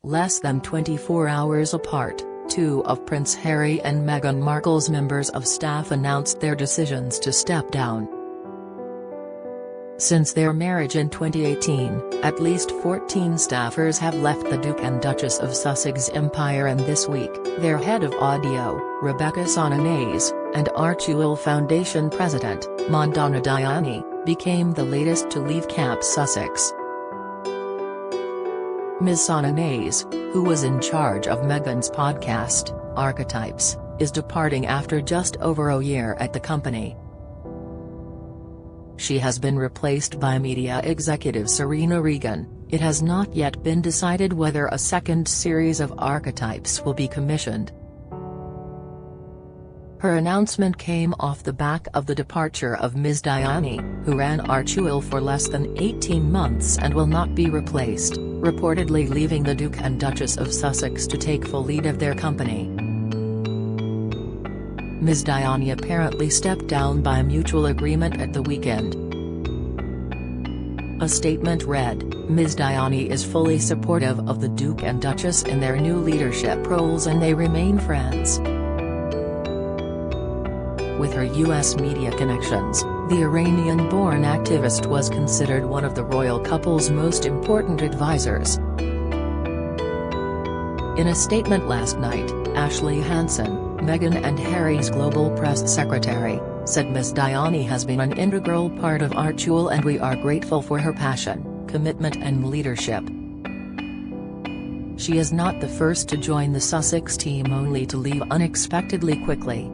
Less than 24 hours apart, two of Prince Harry and Meghan Markle's members of staff announced their decisions to step down. Since their marriage in 2018, at least 14 staffers have left the Duke and Duchess of Sussex empire, and this week, their head of audio, Rebecca Sonanais, and Archewell Foundation president, Mandana Diani, became the latest to leave Camp Sussex. Ms. Sonanais, who was in charge of Meghan's podcast, Archetypes, is departing after just over a year at the company. She has been replaced by media executive Serena Regan. It has not yet been decided whether a second series of Archetypes will be commissioned. Her announcement came off the back of the departure of Ms. Diani, who ran Archewell for less than 18 months and will not be replaced, reportedly leaving the Duke and Duchess of Sussex to take full lead of their company. Ms. Diani apparently stepped down by mutual agreement at the weekend. A statement read, "Ms. Diani is fully supportive of the Duke and Duchess in their new leadership roles and they remain friends." With her U.S. media connections, the Iranian-born activist was considered one of the royal couple's most important advisors. In a statement last night, Ashley Hansen, Meghan and Harry's global press secretary, said Ms. Diani has been an integral part of Archewell and we are grateful for her passion, commitment and leadership. She is not the first to join the Sussex team only to leave unexpectedly quickly.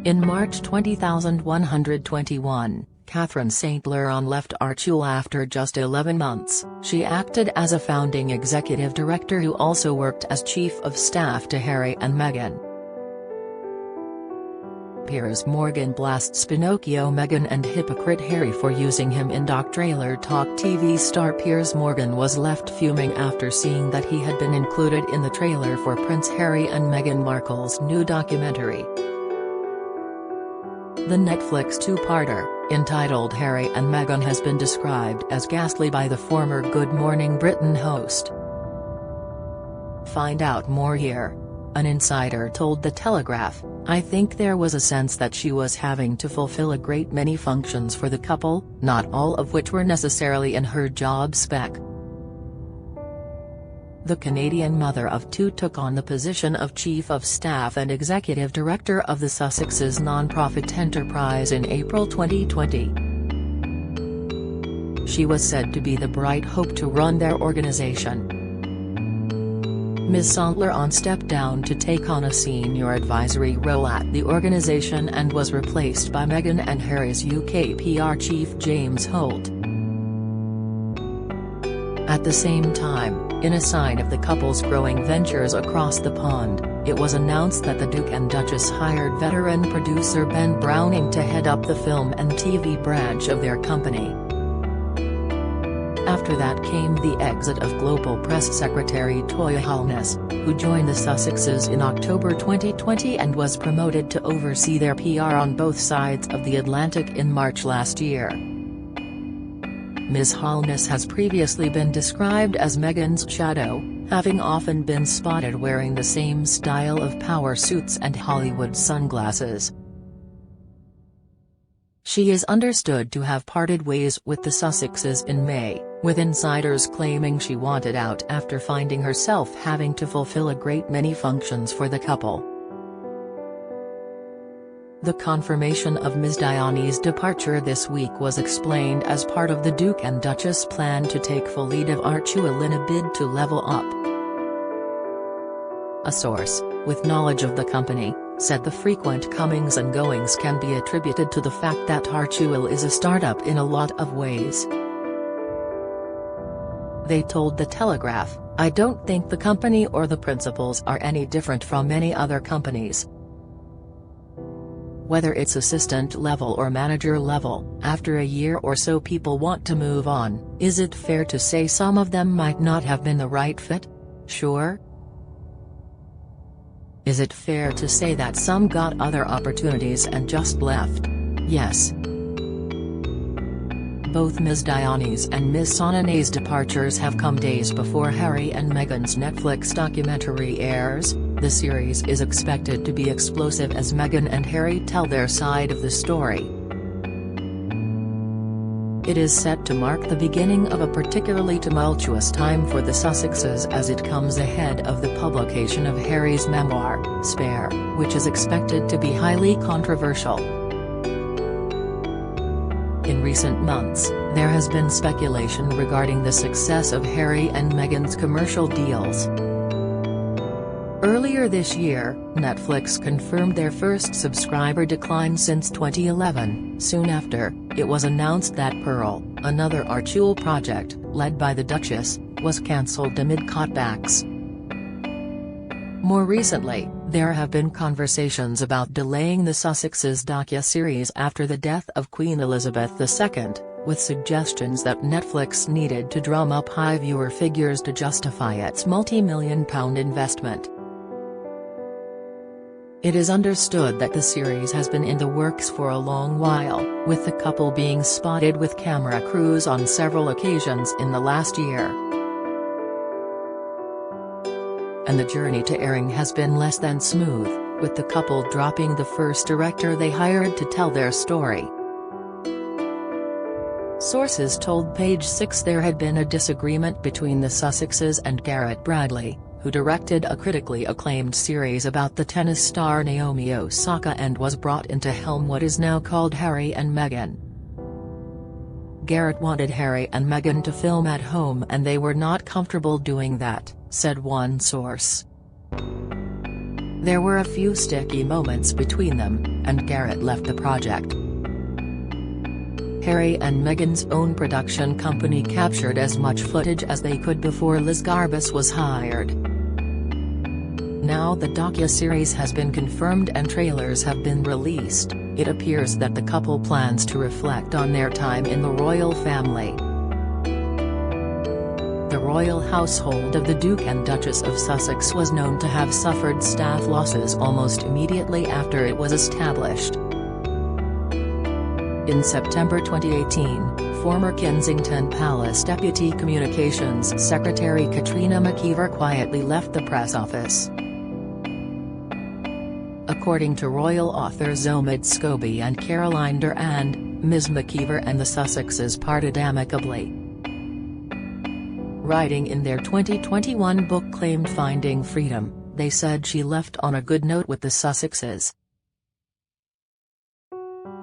In March 2021, Catherine St. Laurent left Archewell after just 11 months. She acted as a founding executive director who also worked as chief of staff to Harry and Meghan. Piers Morgan blasts Pinocchio Meghan and hypocrite Harry for using him in doc-trailer talk. TV star Piers Morgan was left fuming after seeing that he had been included in the trailer for Prince Harry and Meghan Markle's new documentary. The Netflix two-parter, entitled Harry and Meghan, has been described as ghastly by the former Good Morning Britain host. Find out more here. An insider told The Telegraph, "I think there was a sense that she was having to fulfill a great many functions for the couple, not all of which were necessarily in her job spec." The Canadian mother of two took on the position of Chief of Staff and Executive Director of the Sussex's non-profit enterprise in April 2020. She was said to be the bright hope to run their organization. Ms. St. Laurent stepped down to take on a senior advisory role at the organization and was replaced by Meghan and Harry's UK PR chief James Holt. At the same time, in a sign of the couple's growing ventures across the pond, it was announced that the Duke and Duchess hired veteran producer Ben Browning to head up the film and TV branch of their company. After that came the exit of global press secretary Toya Holness, who joined the Sussexes in October 2020 and was promoted to oversee their PR on both sides of the Atlantic in March last year. Ms. Holness has previously been described as Meghan's shadow, having often been spotted wearing the same style of power suits and Hollywood sunglasses. She is understood to have parted ways with the Sussexes in May, with insiders claiming she wanted out after finding herself having to fulfill a great many functions for the couple. The confirmation of Ms. Diani's departure this week was explained as part of the Duke and Duchess' plan to take full lead of Archewell in a bid to level up. A source, with knowledge of the company, said the frequent comings and goings can be attributed to the fact that Archewell is a startup in a lot of ways. They told The Telegraph, "I don't think the company or the principals are any different from any other companies. Whether it's assistant level or manager level, after a year or so people want to move on. Is it fair to say some of them might not have been the right fit? Sure. Is it fair to say that some got other opportunities and just left? Yes. Both Ms. Diani's and Ms. Sonanay's departures have come days before Harry and Meghan's Netflix documentary airs. The series is expected to be explosive as Meghan and Harry tell their side of the story. It is set to mark the beginning of a particularly tumultuous time for the Sussexes as it comes ahead of the publication of Harry's memoir, Spare, which is expected to be highly controversial. In recent months, there has been speculation regarding the success of Harry and Meghan's commercial deals. Earlier this year, Netflix confirmed their first subscriber decline since 2011. Soon after, it was announced that Pearl, another Archewell project, led by the Duchess, was cancelled amid cutbacks. More recently, there have been conversations about delaying the Sussexes docu-series after the death of Queen Elizabeth II, with suggestions that Netflix needed to drum up high viewer figures to justify its multi-million-pound investment. It is understood that the series has been in the works for a long while, with the couple being spotted with camera crews on several occasions in the last year. And the journey to airing has been less than smooth, with the couple dropping the first director they hired to tell their story. Sources told Page Six there had been a disagreement between the Sussexes and Garrett Bradley, who directed a critically acclaimed series about the tennis star Naomi Osaka and was brought in to helm what is now called Harry and Meghan. Garrett wanted Harry and Meghan to film at home and they were not comfortable doing that, said one source. There were a few sticky moments between them, and Garrett left the project. Harry and Meghan's own production company captured as much footage as they could before Liz Garbus was hired. Now the docu-series has been confirmed and trailers have been released. It appears that the couple plans to reflect on their time in the royal family. The royal household of the Duke and Duchess of Sussex was known to have suffered staff losses almost immediately after it was established. In September 2018, former Kensington Palace Deputy Communications Secretary Katrina McKeever quietly left the press office. According to royal authors Omid Scobie and Caroline Durand, Ms. McKeever and the Sussexes parted amicably. Writing in their 2021 book Claimed Finding Freedom, they said she left on a good note with the Sussexes.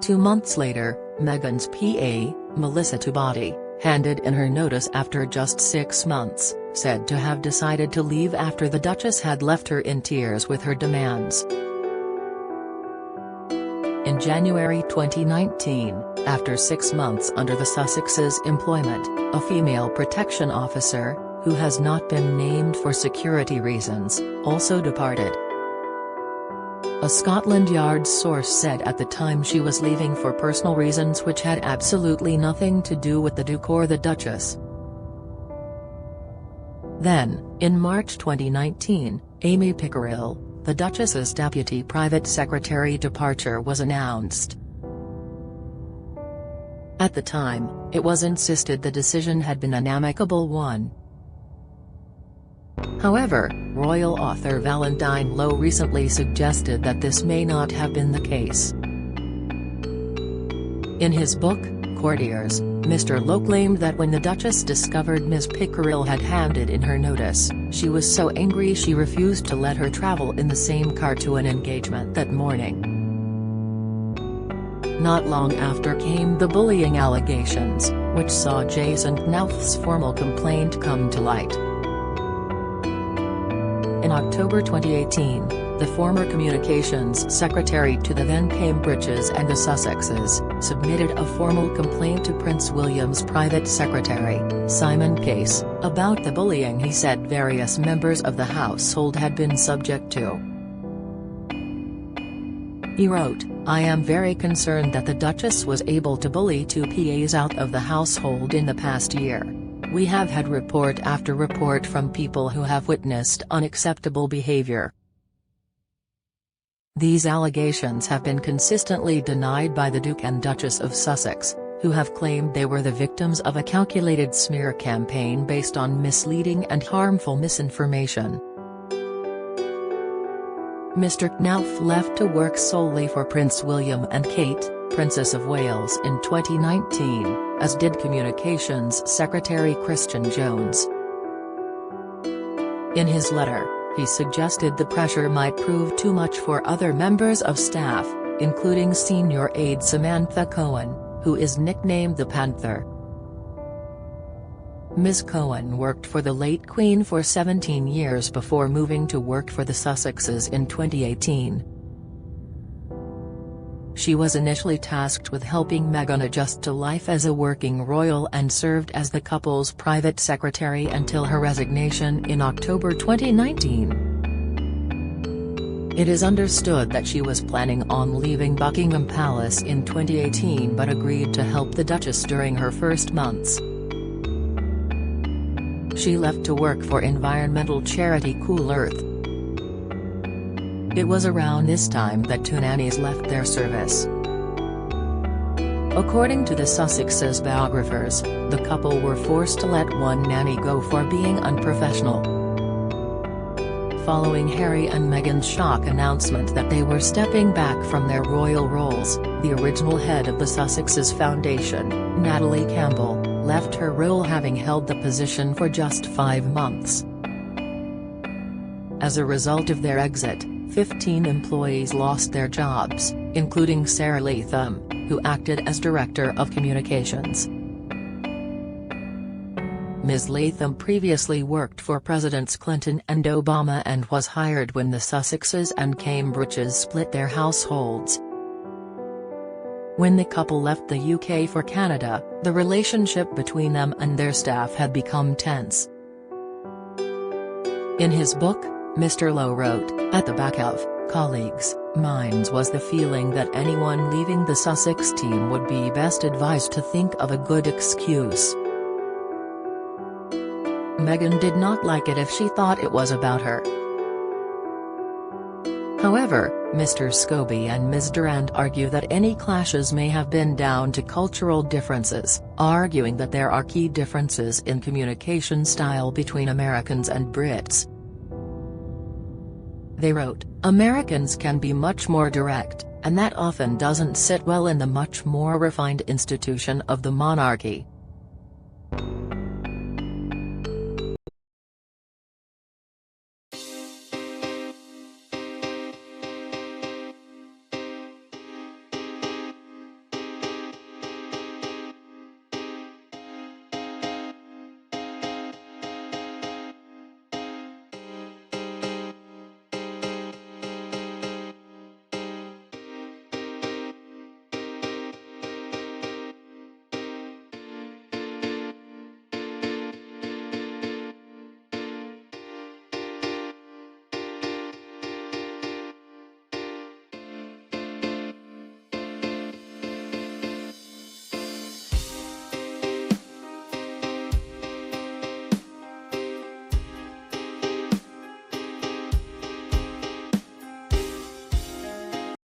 2 months later, Meghan's PA, Melissa Tubati, handed in her notice after just 6 months, said to have decided to leave after the Duchess had left her in tears with her demands. In January 2019, after 6 months under the Sussexes' employment, a female protection officer, who has not been named for security reasons, also departed. A Scotland Yard source said at the time she was leaving for personal reasons which had absolutely nothing to do with the Duke or the Duchess. Then, in March 2019, Amy Pickerill, the Duchess's deputy private secretary departure was announced. At the time, it was insisted the decision had been an amicable one. However, royal author Valentine Lowe recently suggested that this may not have been the case. In his book, Courtiers, Mr. Lowe claimed that when the Duchess discovered Ms. Pickerill had handed in her notice, she was so angry she refused to let her travel in the same car to an engagement that morning. Not long after came the bullying allegations, which saw Jason Knauff's formal complaint come to light. In October 2018, the former communications secretary to the then Cambridges and the Sussexes, submitted a formal complaint to Prince William's private secretary, Simon Case, about the bullying he said various members of the household had been subject to. He wrote, "I am very concerned that the Duchess was able to bully 2 PAs out of the household in the past year. We have had report after report from people who have witnessed unacceptable behavior. These allegations have been consistently denied by the Duke and Duchess of Sussex, who have claimed they were the victims of a calculated smear campaign based on misleading and harmful misinformation. Mr. Knauff left to work solely for Prince William and Kate, Princess of Wales in 2019, as did Communications Secretary Christian Jones. In his letter, he suggested the pressure might prove too much for other members of staff, including senior aide Samantha Cohen, who is nicknamed the Panther. Ms. Cohen worked for the late Queen for 17 years before moving to work for the Sussexes in 2018. She was initially tasked with helping Meghan adjust to life as a working royal and served as the couple's private secretary until her resignation in October 2019. It is understood that she was planning on leaving Buckingham Palace in 2018 but agreed to help the Duchess during her first months. She left to work for environmental charity Cool Earth. It was around this time that two nannies left their service. According to the Sussexes' biographers, the couple were forced to let one nanny go for being unprofessional. Following Harry and Meghan's shock announcement that they were stepping back from their royal roles, the original head of the Sussexes Foundation, Natalie Campbell, left her role having held the position for just 5 months. As a result of their exit, 15 employees lost their jobs, including Sarah Latham, who acted as Director of Communications. Ms. Latham previously worked for Presidents Clinton and Obama and was hired when the Sussexes and Cambridges split their households. When the couple left the UK for Canada, the relationship between them and their staff had become tense. In his book, Mr. Lowe wrote, "At the back of colleagues' minds was the feeling that anyone leaving the Sussex team would be best advised to think of a good excuse. Meghan did not like it if she thought it was about her." However, Mr. Scobie and Ms. Durand argue that any clashes may have been down to cultural differences, arguing that there are key differences in communication style between Americans and Brits. They wrote, "Americans can be much more direct, and that often doesn't sit well in the much more refined institution of the monarchy."